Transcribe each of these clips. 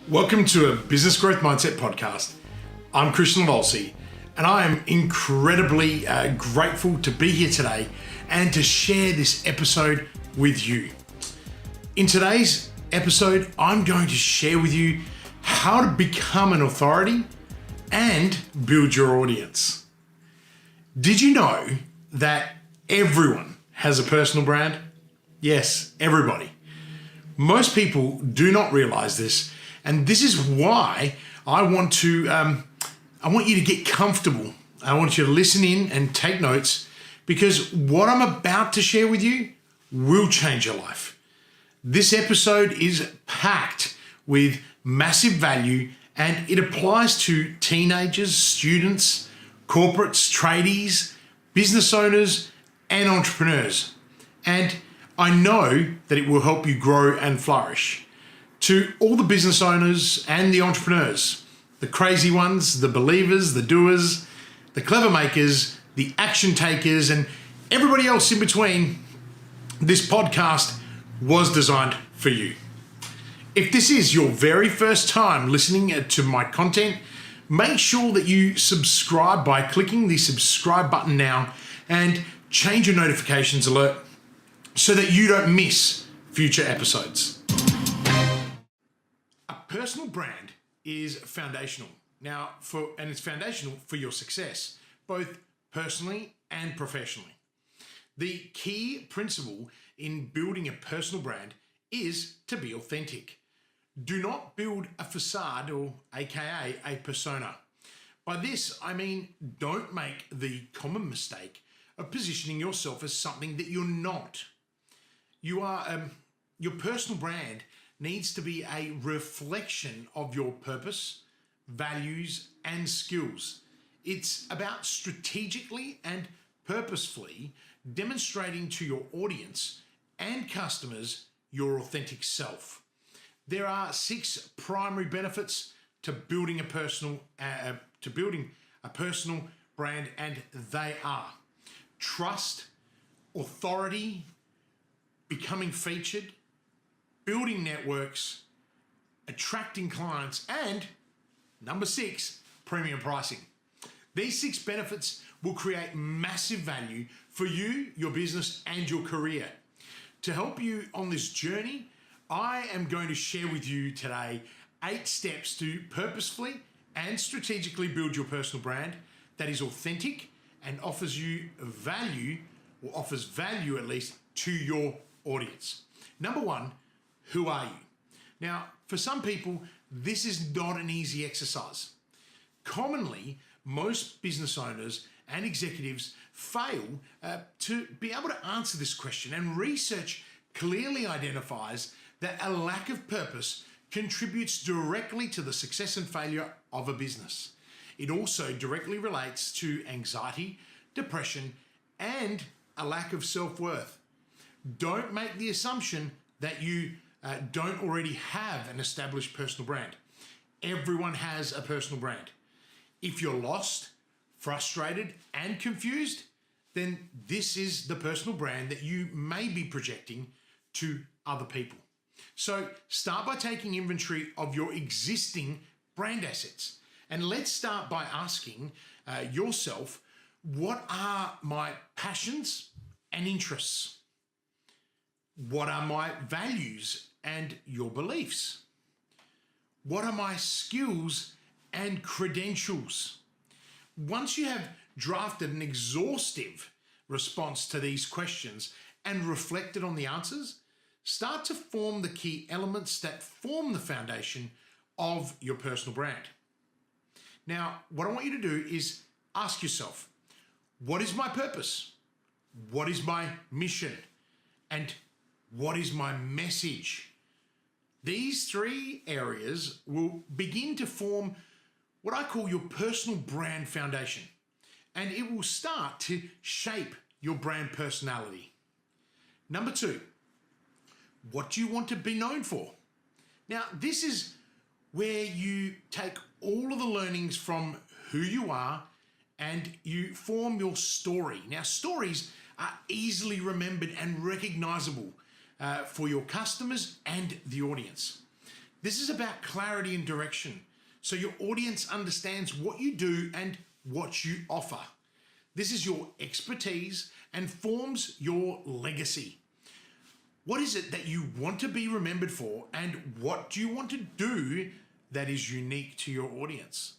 Welcome to a Business Growth Mindset podcast. I'm Livolsi, and I am incredibly grateful to be here today and to share this episode with you. In today's episode, I'm going to share with you how to become an authority and build your audience. Did you know that everyone has a personal brand? Yes, everybody. Most people do not realize this, and this is why I want you to get comfortable. I want you to listen in and take notes, because what I'm about to share with you will change your life. This episode is packed with massive value, and it applies to teenagers, students, corporates, tradies, business owners, and entrepreneurs. And I know that it will help you grow and flourish. To all the business owners and the entrepreneurs, the crazy ones, the believers, the doers, the clever makers, the action takers, and everybody else in between, this podcast was designed for you. If this is your very first time listening to my content, make sure that you subscribe by clicking the subscribe button now and change your notifications alert so that you don't miss future episodes. A personal brand is foundational. It's foundational for your success, both personally and professionally. The key principle in building a personal brand is to be authentic. Do not build a facade, or AKA a persona. By this, I mean don't make the common mistake of positioning yourself as something that you're not. Your personal brand needs to be a reflection of your purpose, values, and skills. It's about strategically and purposefully demonstrating to your audience and customers your authentic self. There are 6 primary benefits to building a personal brand, and they are trust, authority, becoming featured, building networks, attracting clients, and number 6, premium pricing. These 6 benefits will create massive value for you, your business, and your career. To help you on this journey, I am going to share with you today 8 steps to purposefully and strategically build your personal brand that is authentic and offers value at least to your audience. Number 1, who are you? Now, for some people, this is not an easy exercise. Commonly, most business owners and executives fail to be able to answer this question, and research clearly identifies that a lack of purpose contributes directly to the success and failure of a business. It also directly relates to anxiety, depression, and a lack of self-worth. Don't make the assumption that you don't already have an established personal brand. Everyone has a personal brand. If you're lost, frustrated, and confused, then this is the personal brand that you may be projecting to other people. So start by taking inventory of your existing brand assets. And let's start by asking yourself, what are my passions and interests? What are my values and your beliefs? What are my skills and credentials? Once you have drafted an exhaustive response to these questions and reflected on the answers, start to form the key elements that form the foundation of your personal brand. Now, what I want you to do is ask yourself, what is my purpose? What is my mission? And what is my message? These 3 areas will begin to form what I call your personal brand foundation, and it will start to shape your brand personality. Number 2, what do you want to be known for? Now, this is where you take all of the learnings from who you are and you form your story. Now, stories are easily remembered and recognizable for your customers and the audience. This is about clarity and direction, so your audience understands what you do and what you offer. This is your expertise and forms your legacy. What is it that you want to be remembered for, and what do you want to do that is unique to your audience?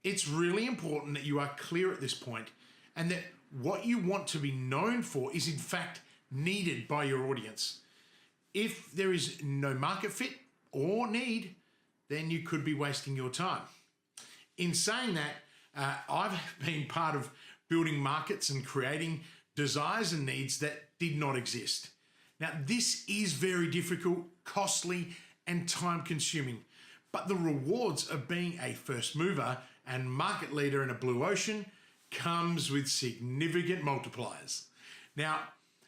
It's really important that you are clear at this point and that what you want to be known for is in fact needed by your audience. If there is no market fit or need, then you could be wasting your time. In saying that, I've been part of building markets and creating desires and needs that did not exist. Now, this is very difficult, costly, and time consuming, but the rewards of being a first mover and market leader in a blue ocean comes with significant multipliers. Now,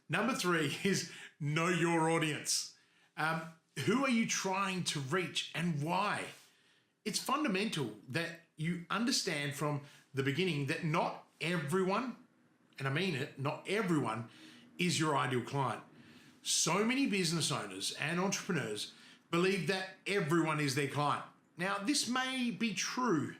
number 3 is know your audience. Who are you trying to reach and why? It's fundamental that you understand from the beginning that not everyone, and I mean it, not everyone is your ideal client. So many business owners and entrepreneurs believe that everyone is their client. Now, this may be true,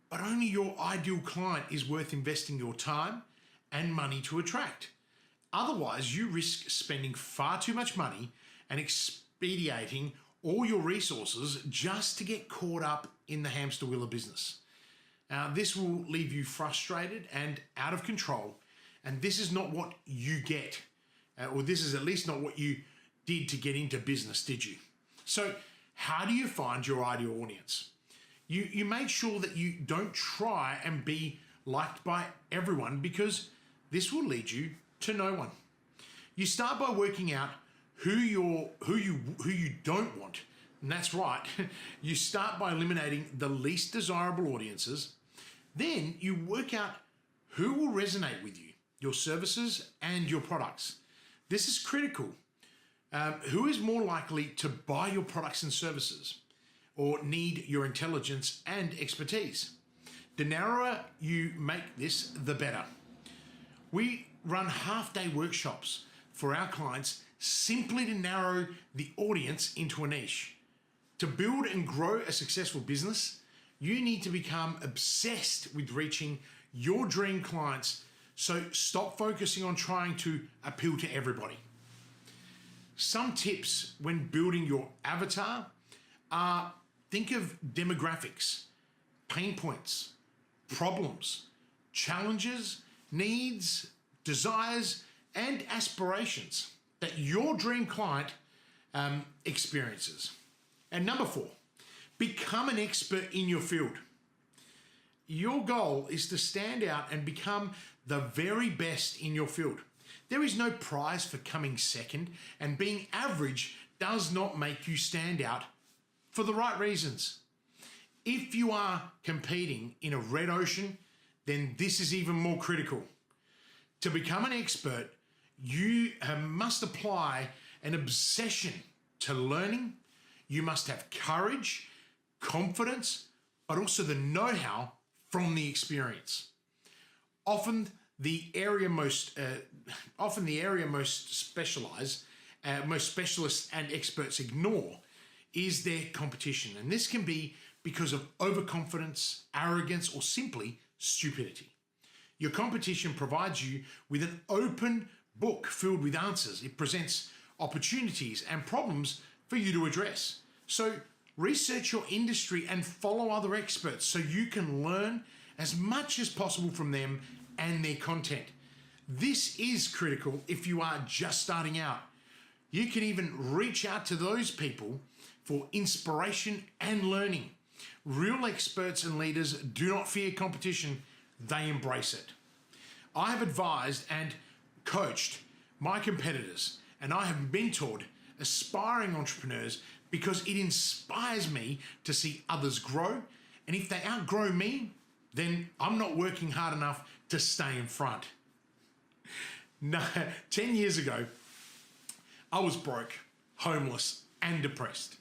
but only your ideal client is worth investing your time and money to attract. Otherwise, you risk spending far too much money and expediting all your resources just to get caught up in the hamster wheel of business. Now, this will leave you frustrated and out of control, and this is not what you get. Or this is at least not what you did to get into business, did you? So how do you find your ideal audience? You make sure that you don't try and be liked by everyone, because this will lead you to no one. You start by working out who you don't want. And that's right. You start by eliminating the least desirable audiences. Then you work out who will resonate with you, your services and your products. This is critical. Who is more likely to buy your products and services or need your intelligence and expertise? The narrower you make this, the better. We run half-day workshops for our clients simply to narrow the audience into a niche. To build and grow a successful business, you need to become obsessed with reaching your dream clients. So stop focusing on trying to appeal to everybody. Some tips when building your avatar are: think of demographics, pain points, problems, challenges, needs, desires, and aspirations that your dream client experiences. And number 4, become an expert in your field. Your goal is to stand out and become the very best in your field. There is no prize for coming second, and being average does not make you stand out for the right reasons. If you are competing in a red ocean, then this is even more critical. To become an expert, you must apply an obsession to learning. You must have courage, confidence, but also the know-how from the experience. Often the area most specialists and experts ignore is their competition, and this can be because of overconfidence, arrogance, or simply stupidity. Your competition provides you with an open book filled with answers. It presents opportunities and problems for you to address. So research your industry and follow other experts so you can learn as much as possible from them and their content. This is critical if you are just starting out. You can even reach out to those people for inspiration and learning. Real experts and leaders do not fear competition, they embrace it. I have advised and coached my competitors, and I have mentored aspiring entrepreneurs because it inspires me to see others grow. And if they outgrow me, then I'm not working hard enough to stay in front. No, 10 years ago, I was broke, homeless, and depressed.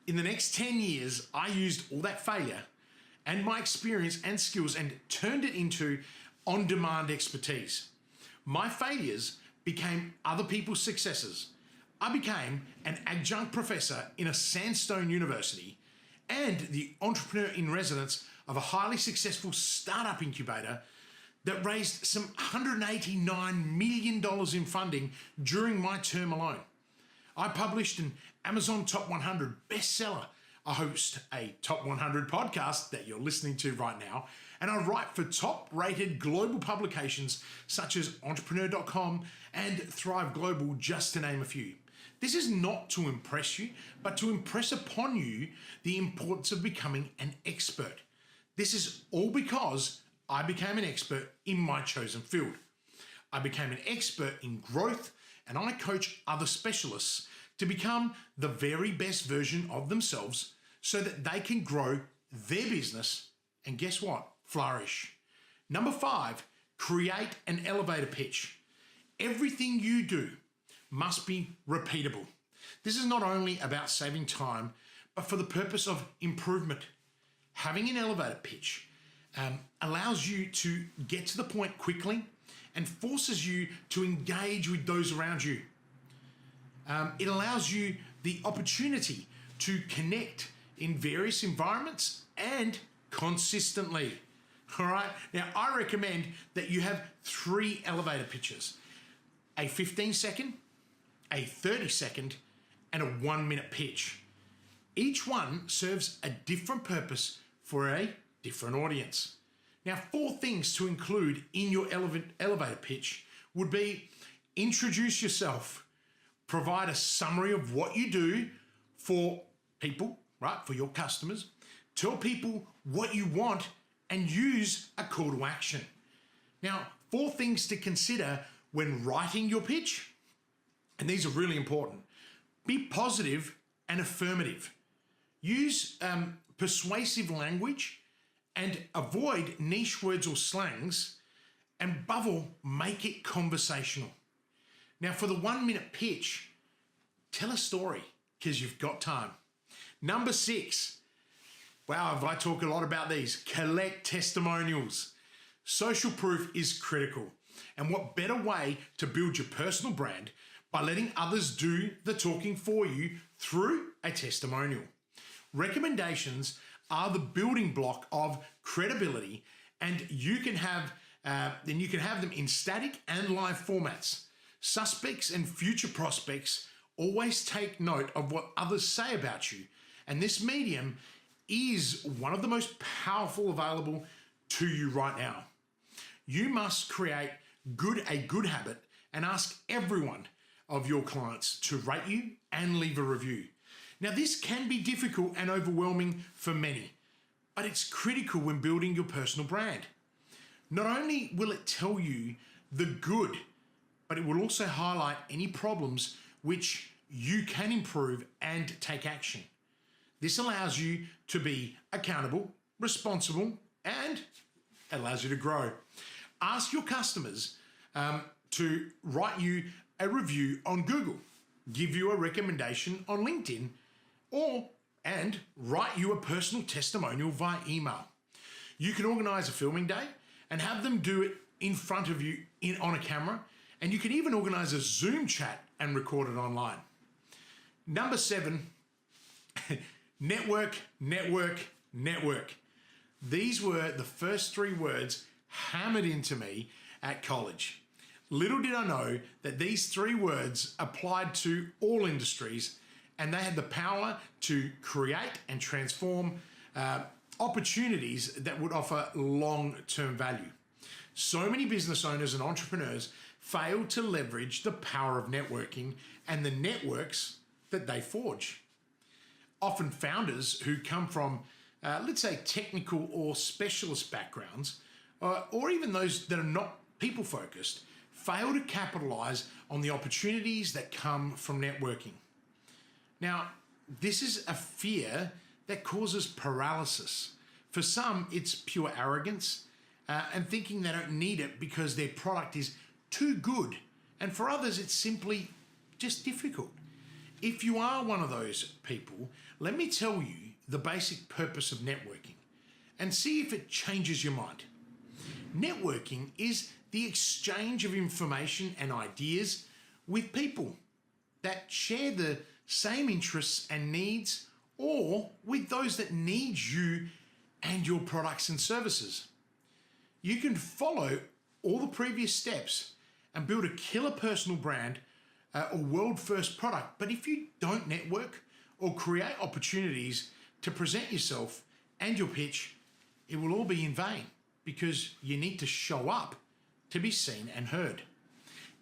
In the next 10 years, I used all that failure and my experience and skills and turned it into on-demand expertise. My failures became other people's successes. I became an adjunct professor in a sandstone university and the entrepreneur in residence of a highly successful startup incubator that raised some $189 million in funding during my term alone. I published an Amazon Top 100 bestseller. I host a Top 100 podcast that you're listening to right now, and I write for top-rated global publications such as Entrepreneur.com and Thrive Global, just to name a few. This is not to impress you, but to impress upon you the importance of becoming an expert. This is all because I became an expert in my chosen field. I became an expert in growth, and I coach other specialists to become the very best version of themselves so that they can grow their business and guess what? Flourish. Number 5, create an elevator pitch. Everything you do must be repeatable. This is not only about saving time, but for the purpose of improvement. Having an elevator pitch allows you to get to the point quickly and forces you to engage with those around you. It allows you the opportunity to connect in various environments and consistently. All right. Now, I recommend that you have 3 elevator pitches: a 15-second, a 30-second, and a 1-minute pitch. Each one serves a different purpose for a different audience. Now, 4 things to include in your elevator pitch would be: introduce yourself, provide a summary of what you do for people, right, for your customers, tell people what you want, and use a call to action. Now, 4 things to consider when writing your pitch, and these are really important. Be positive and affirmative. Use persuasive language and avoid niche words or slangs, and above all, make it conversational. Now, for the 1-minute pitch, tell a story because you've got time. Number 6, wow, I talk a lot about these, collect testimonials. Social proof is critical. And what better way to build your personal brand by letting others do the talking for you through a testimonial. Recommendations are the building block of credibility, and you can have them in static and live formats. Suspects and future prospects always take note of what others say about you, and this medium is one of the most powerful available to you right now. You must create a good habit and ask everyone of your clients to rate you and leave a review. Now, this can be difficult and overwhelming for many, but it's critical when building your personal brand. Not only will it tell you the good, but it will also highlight any problems which you can improve and take action. This allows you to be accountable, responsible, and allows you to grow. Ask your customers to write you a review on Google, give you a recommendation on LinkedIn, and write you a personal testimonial via email. You can organize a filming day and have them do it in front of you on a camera, and you can even organize a Zoom chat and record it online. Number 7, network, network, network. These were the first 3 words hammered into me at college. Little did I know that these 3 words applied to all industries, and they had the power to create and transform opportunities that would offer long-term value. So many business owners and entrepreneurs fail to leverage the power of networking and the networks that they forge. Often founders who come from, let's say, technical or specialist backgrounds, or even those that are not people-focused, fail to capitalize on the opportunities that come from networking. Now, this is a fear that causes paralysis. For some, it's pure arrogance and thinking they don't need it because their product is too good. And for others, it's simply just difficult. If you are one of those people, let me tell you the basic purpose of networking and see if it changes your mind. Networking is the exchange of information and ideas with people. that share the same interests and needs, or with those that need you and your products and services. You can follow all the previous steps and build a killer personal brand or world-first product. But if you don't network or create opportunities to present yourself and your pitch, it will all be in vain, because you need to show up to be seen and heard.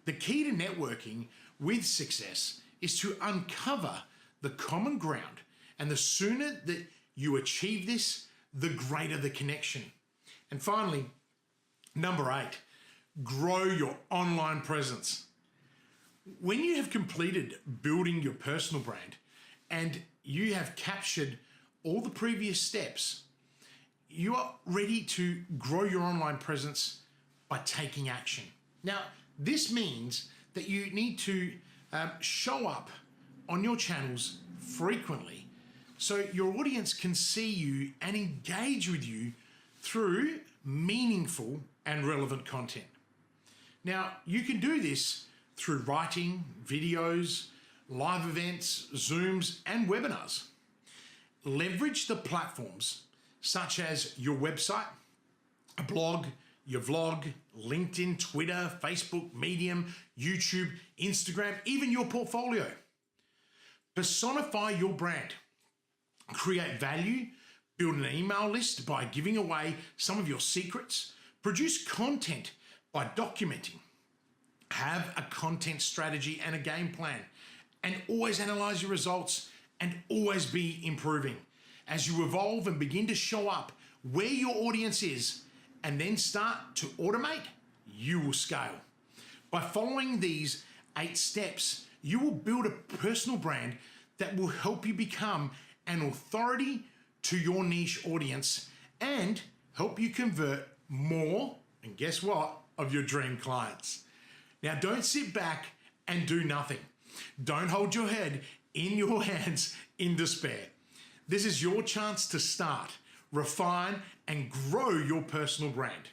The key to networking with success is to uncover the common ground, and the sooner that you achieve this, the greater the connection. And finally, number 8, grow your online presence. When you have completed building your personal brand and you have captured all the previous steps, you are ready to grow your online presence by taking action. Now, this means that you need to show up on your channels frequently so your audience can see you and engage with you through meaningful and relevant content. Now, you can do this through writing, videos, live events, Zooms, and webinars. Leverage the platforms such as your website, a blog, your vlog, LinkedIn, Twitter, Facebook, Medium, YouTube, Instagram, even your portfolio. Personify your brand. Create value. Build an email list by giving away some of your secrets. Produce content by documenting. Have a content strategy and a game plan. And always analyze your results and always be improving. As you evolve and begin to show up where your audience is and then start to automate, you will scale. By following these 8 steps, you will build a personal brand that will help you become an authority to your niche audience and help you convert more, and guess what, of your dream clients. Now, don't sit back and do nothing. Don't hold your head in your hands in despair. This is your chance to start, refine, and grow your personal brand.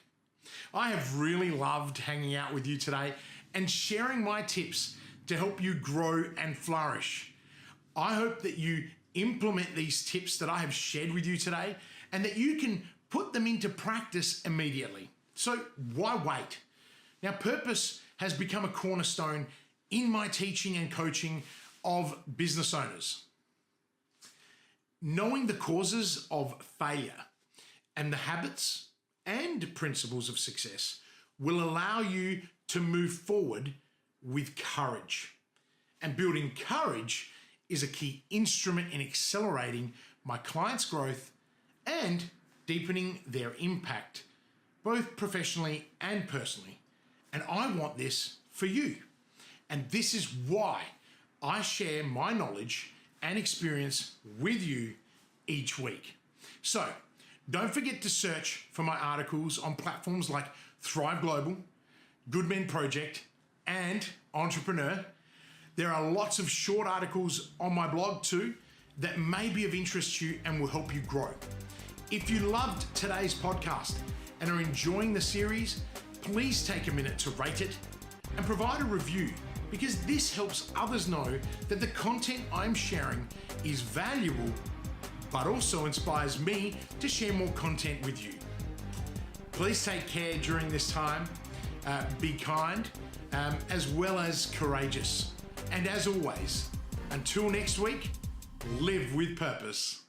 I have really loved hanging out with you today and sharing my tips to help you grow and flourish. I hope that you implement these tips that I have shared with you today and that you can put them into practice immediately. So why wait? Now, purpose has become a cornerstone in my teaching and coaching of business owners. Knowing the causes of failure and the habits and principles of success will allow you to move forward with courage. And building courage is a key instrument in accelerating my clients' growth and deepening their impact, both professionally and personally. And I want this for you. And this is why I share my knowledge and experience with you each week. So don't forget to search for my articles on platforms like Thrive Global, Good Men Project, and Entrepreneur. There are lots of short articles on my blog too that may be of interest to you and will help you grow. If you loved today's podcast and are enjoying the series, please take a minute to rate it and provide a review, because this helps others know that the content I'm sharing is valuable, but also inspires me to share more content with you. Please take care during this time. Be kind, as well as courageous. And as always, until next week, live with purpose.